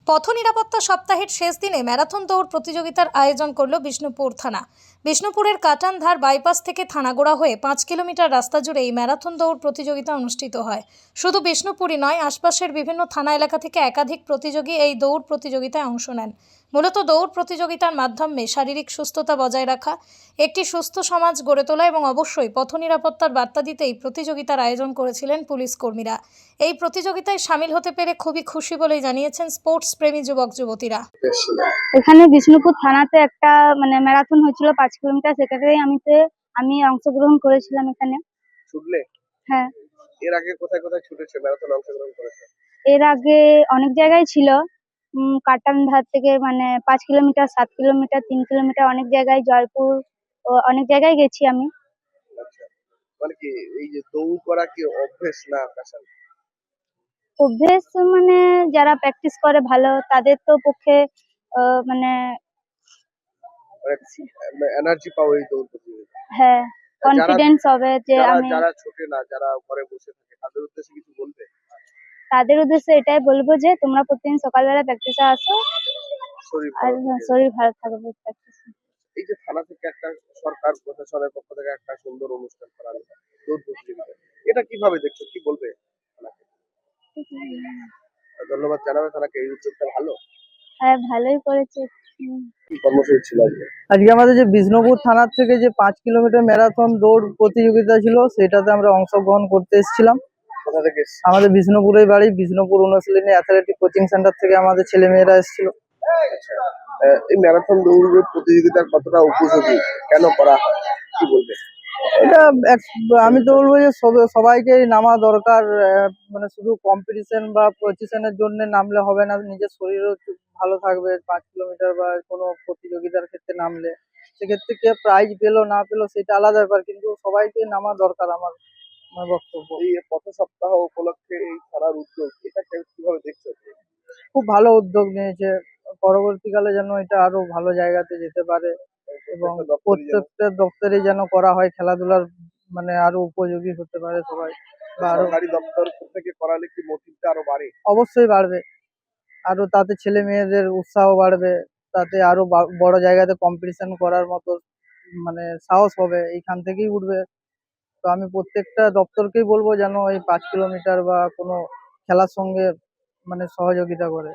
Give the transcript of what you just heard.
পথ নিরাপত্তা সপ্তাহের শেষ দিনে ম্যারাথন দৌড় প্রতিযোগিতার আয়োজন করল বিষ্ণুপুর থানা। বিষ্ণুপুরের কাটানধার বাইপাস থেকে থানাগোড়া হয়ে 5 কিলোমিটার রাস্তা জুড়ে এই ম্যারাথন দৌড় প্রতিযোগিতা অনুষ্ঠিত হয়। শুধু বিষ্ণুপুরই নয়, আশপাশের বিভিন্ন থানা এলাকা থেকে একাধিক প্রতিযোগী এই দৌড় প্রতিযোগিতায় অংশ নেন। মূলত দৌড় প্রতিযোগিতার মাধ্যমে শারীরিক সুস্থতা বজায় রাখা, একটি সুস্থ সমাজ গড়ে তোলা এবং অবশ্যই পথ নিরাপত্তার বার্তা দিতেই প্রতিযোগিতার আয়োজন করেছিলেন পুলিশ কর্মীরা। এই প্রতিযোগিতায় সামিল হতে পেরে খুবই খুশি বলেই জানিয়েছেন স্পোর্টস প্রেমী যুবক যুবতীরা। এখানে বিষ্ণুপুর থানাতে একটা ম্যারাথন হয়েছিল 5 কিলোমিটার, সেটাতেই আমি অংশগ্রহণ করেছিলাম এখানে। ছুটলে? হ্যাঁ। এর আগে কোথায় কোথায় ছুটেছে, ম্যারাথন অংশগ্রহণ করেছে? এর আগে অনেক জায়গায় ছিল, কাটানধার থেকে 5 কিলোমিটার, 7 কিলোমিটার, 3 কিলোমিটার, অনেক জায়গায়, জয়পুর ও অনেক জায়গায় গেছি আমি। আচ্ছা, মানে কি এই যে দৌড় করা কি অভ্যেস না প্যাশন? অভ্যেস যারা প্র্যাকটিস করে ভালো, তাদের তো পক্ষে মানে এনার্জি পাও এই দৌড় প্রতিযোগিতা। হ্যাঁ, কনফিডেন্স হবে যে যারা ছোটে না, যারা ঘরে বসে থাকে, তাদের উদ্দেশ্যে কিছু বলবে? তাদের উদ্দেশ্যে এটাই বলবো যে তোমরা প্রতিদিন সকালবেলা প্র্যাকটিসে আসো, আর শরীর ভালো থাকবে প্র্যাকটিসে। এই যে থানা থেকে একটা সরকার প্রশাসনের পক্ষ থেকে একটা সুন্দর অনুষ্ঠান করা হলো দৌড় প্রতিযোগিতা, এটা কিভাবে দেখছো, কি বলবে থানাকে? ধন্যবাদ জানাবে থানাকে, এই উদ্যোগটা ভালো। হ্যাঁ, ভালোই করেছে। কি কর্মসূচি ছিল আজকে? আজকে আমাদের যে বিষ্ণুপুর থানার থেকে যে 5 কিলোমিটার ম্যারাথন দৌড় প্রতিযোগিতা ছিল, সেটাতে আমরা অংশগ্রহণ করতে এসেছিলাম। কোথা থেকে? আমাদের বিষ্ণুপুরের বাড়ি, বিষ্ণুপুর অনুশীলনী অ্যাথলেটিক কোচিং সেন্টার থেকে আমাদের ছেলে মেয়েরা এসেছিল। এই ম্যারাথন দৌড়ের প্রতিযোগিতা কতটা উপযোগী, কেন করা হয়, কি বলবে? এটা আমি তো বলবো যে সবাইকে নামা দরকার। শুধু কম্পিটিশন বা পজিশনের জন্য নামলে হবে না, নিজের শরীরও ভালো থাকবে। 5 কিলোমিটার বা কোনো প্রতিযোগিতার ক্ষেত্রে নামলে সেক্ষেত্রে কে প্রাইজ পেলো না পেলো সেটা আলাদা ব্যাপার, কিন্তু সবাইকে নামা দরকার আমার বক্তব্য। এই পথ সপ্তাহ উপলক্ষে এই খেলার উদ্যোগ, এটা কিভাবে দেখছো? খুব ভালো উদ্যোগ নিয়েছে, পরবর্তীকালে যেন এটা আরো ভালো জায়গাতে যেতে পারে এবং প্রত্যেকটা দপ্তরে যেন করা হয়, খেলাধুলার আরো উপযোগী হতে পারে সবাই। বা আরো সরকারি দপ্তর থেকে করালে কি মোটিভটা আরো বাড়ে? অবশ্যই বাড়বে, আরো তাতে ছেলে মেয়েদের উৎসাহ বাড়বে, তাতে আরো বড় জায়গাতে কম্পিটিশন করার মতো সাহস হবে, এইখান থেকেই উঠবে। তো আমি প্রত্যেকটা দপ্তরকেই বলবো যেন এই 5 কিলোমিটার বা কোনো খেলার সঙ্গে সহযোগিতা করে।